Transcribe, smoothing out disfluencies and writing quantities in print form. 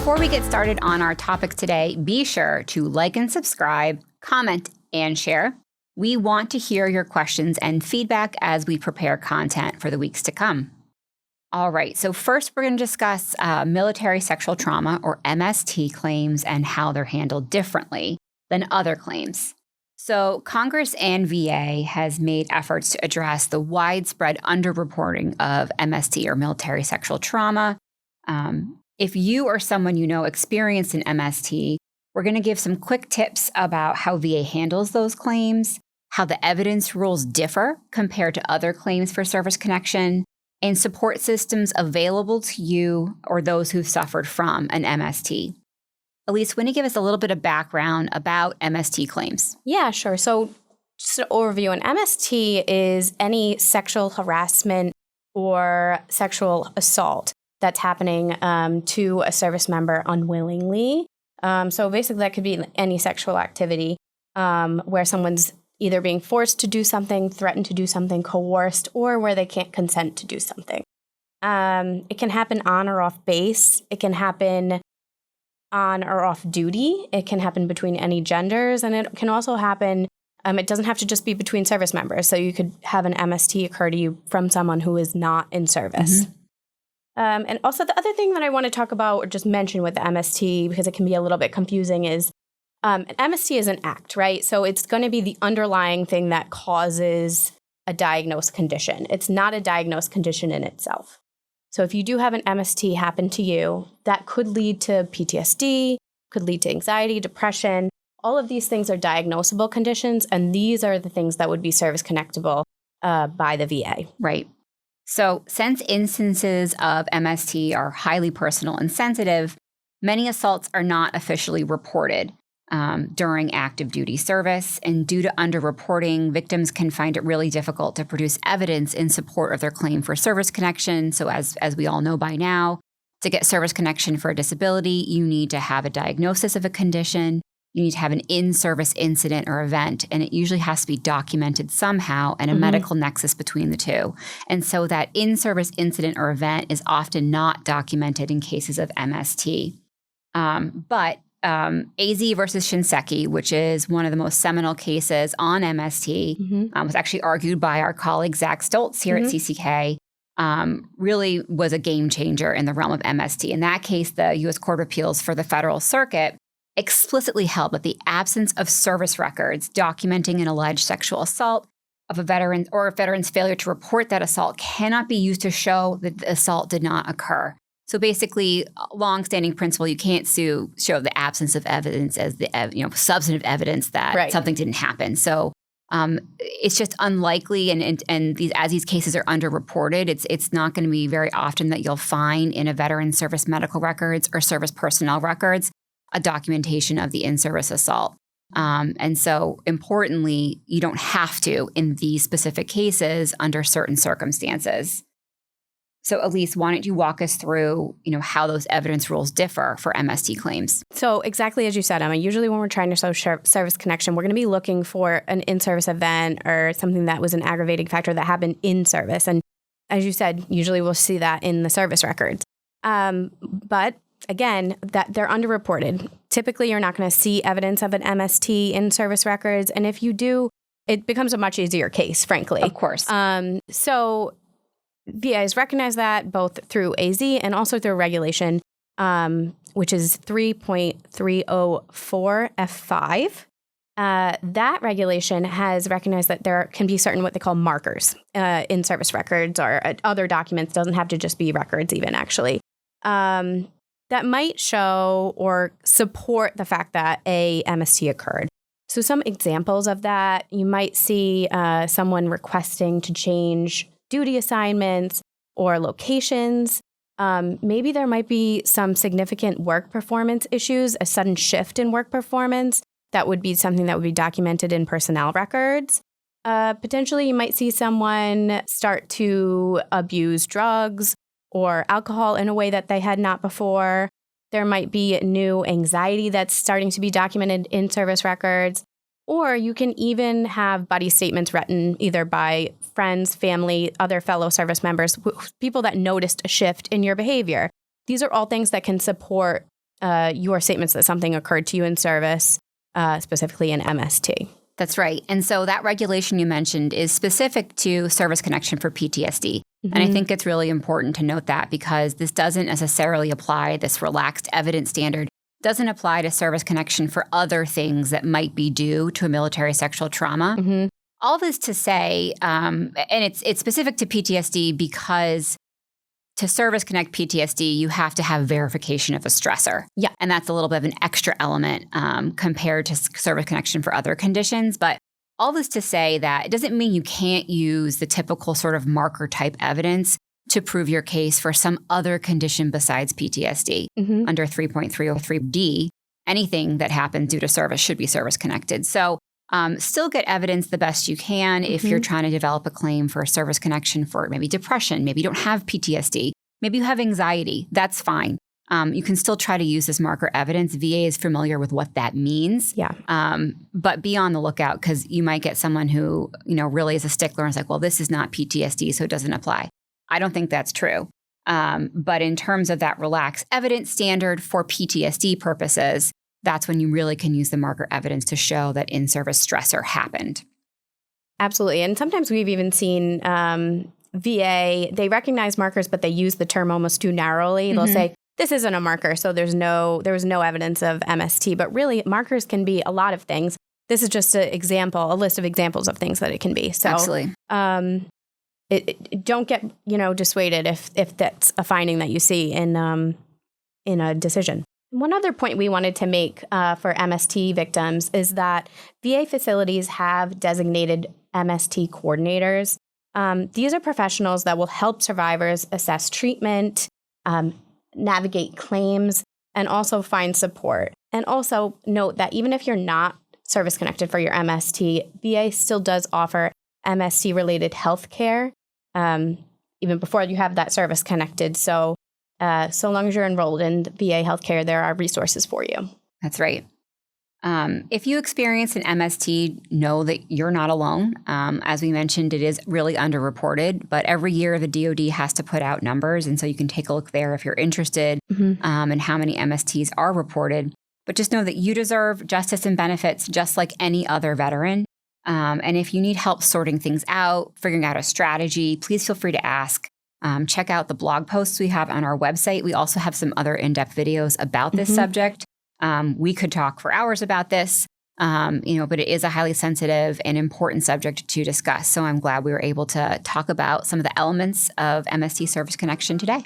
Before we get started on our topics today, be sure to like and subscribe, comment, and share. We want to hear your questions and feedback as we prepare content for the weeks to come. All right, so first we're going to discuss military sexual trauma, or MST, claims and how they're handled differently than other claims. So Congress and VA has made efforts to address the widespread underreporting of MST, or military sexual trauma. If you or someone you know experienced an MST, we're going to give some quick tips about how VA handles those claims, how the evidence rules differ compared to other claims for service connection, and support systems available to you or those who've suffered from an MST. Alyse, why don't you give us a little bit of background about MST claims? Yeah, sure. So just an overview, an MST is any sexual harassment or sexual assault that's happening to a service member unwillingly. So basically that could be any sexual activity where someone's either being forced to do something, threatened to do something, coerced, or where they can't consent to do something. It can happen on or off base. It can happen on or off duty. It can happen between any genders. And it can also happen, it doesn't have to just be between service members. So you could have an MST occur to you from someone who is not in service. Mm-hmm. And also the other thing that I want to talk about or just mention with the MST, because it can be a little bit confusing, is an MST is an act, right? So it's going to be the underlying thing that causes a diagnosed condition. It's not a diagnosed condition in itself. So if you do have an MST happen to you, that could lead to PTSD, could lead to anxiety, depression. All of these things are diagnosable conditions, and these are the things that would be service connectable by the VA. Right. So since instances of MST are highly personal and sensitive, many assaults are not officially reported during active duty service. And due to underreporting, victims can find it really difficult to produce evidence in support of their claim for service connection. So as we all know by now, to get service connection for a disability, you need to have a diagnosis of a condition. You need to have an in-service incident or event, and it usually has to be documented somehow and a medical nexus between the two. And so that in-service incident or event is often not documented in cases of MST. But AZ versus Shinseki, which is one of the most seminal cases on MST, was actually argued by our colleague Zach Stoltz here at CCK, really was a game changer in the realm of MST. In that case, the U.S. Court of Appeals for the Federal Circuit explicitly held that the absence of service records documenting an alleged sexual assault of a veteran or a veteran's failure to report that assault cannot be used to show that the assault did not occur. So basically, a longstanding principle, you can't show the absence of evidence as the substantive evidence that something didn't happen. So it's just unlikely, and these cases are underreported, it's not going to be very often that you'll find in a veteran's service medical records or service personnel records a documentation of the in-service assault. And so importantly, you don't have to in these specific cases under certain circumstances. So Alyse, why don't you walk us through, how those evidence rules differ for MST claims? So exactly as you said, Emma, usually when we're trying to show service connection, we're going to be looking for an in-service event or something that was an aggravating factor that happened in service. And as you said, usually we'll see that in the service records. But again, that they're underreported. Typically, you're not going to see evidence of an MST in service records. And if you do, it becomes a much easier case, frankly. Of course. So VA has recognized that both through AZ and also through regulation, which is 3.304 F5. That regulation has recognized that there can be certain what they call markers in service records or other documents. Doesn't have to just be records even, actually. That might show or support the fact that a MST occurred. So some examples of that, you might see someone requesting to change duty assignments or locations. Maybe there might be some significant work performance issues, a sudden shift in work performance. That would be something that would be documented in personnel records. Potentially, you might see someone start to abuse drugs or alcohol in a way that they had not before. There might be new anxiety that's starting to be documented in service records. Or you can even have buddy statements written either by friends, family, other fellow service members, people that noticed a shift in your behavior. These are all things that can support your statements that something occurred to you in service, specifically in MST. That's right. And so that regulation you mentioned is specific to service connection for PTSD. And I think it's really important to note that because this doesn't necessarily apply, this relaxed evidence standard doesn't apply to service connection for other things that might be due to a military sexual trauma. All this to say, and it's specific to PTSD because to service connect PTSD, you have to have verification of a stressor. Yeah. And that's a little bit of an extra element compared to service connection for other conditions. But all this to say that it doesn't mean you can't use the typical sort of marker type evidence to prove your case for some other condition besides PTSD. Under 3.303D, anything that happens due to service should be service connected. So still get evidence the best you can if you're trying to develop a claim for a service connection for maybe depression, maybe you don't have PTSD, maybe you have anxiety, that's fine. You can still try to use this marker evidence. VA is familiar with what that means. Yeah. But be on the lookout because you might get someone who, really is a stickler and is like, well, this is not PTSD, so it doesn't apply. I don't think that's true. But in terms of that relaxed evidence standard for PTSD purposes, that's when you really can use the marker evidence to show that in-service stressor happened. Absolutely. And sometimes we've even seen VA, they recognize markers, but they use the term almost too narrowly. They'll say, this isn't a marker, so there was no evidence of MST. But really, markers can be a lot of things. This is just a list of examples of things that it can be. So, absolutely. Don't get dissuaded if that's a finding that you see in a decision. One other point we wanted to make for MST victims is that VA facilities have designated MST coordinators. These are professionals that will help survivors assess treatment, navigate claims, and also find support. And also note that even if you're not service connected for your MST, VA still does offer MST-related health care, even before you have that service connected. So long as you're enrolled in VA healthcare, there are resources for you. That's right. If you experience an MST, know that you're not alone. As we mentioned, it is really underreported, but every year the DoD has to put out numbers, and so you can take a look there if you're interested in how many MSTs are reported. But just know that you deserve justice and benefits just like any other veteran. And if you need help sorting things out, figuring out a strategy, please feel free to ask. Check out the blog posts we have on our website. We also have some other in-depth videos about this subject. We could talk for hours about this, but it is a highly sensitive and important subject to discuss. So I'm glad we were able to talk about some of the elements of MST service connection today.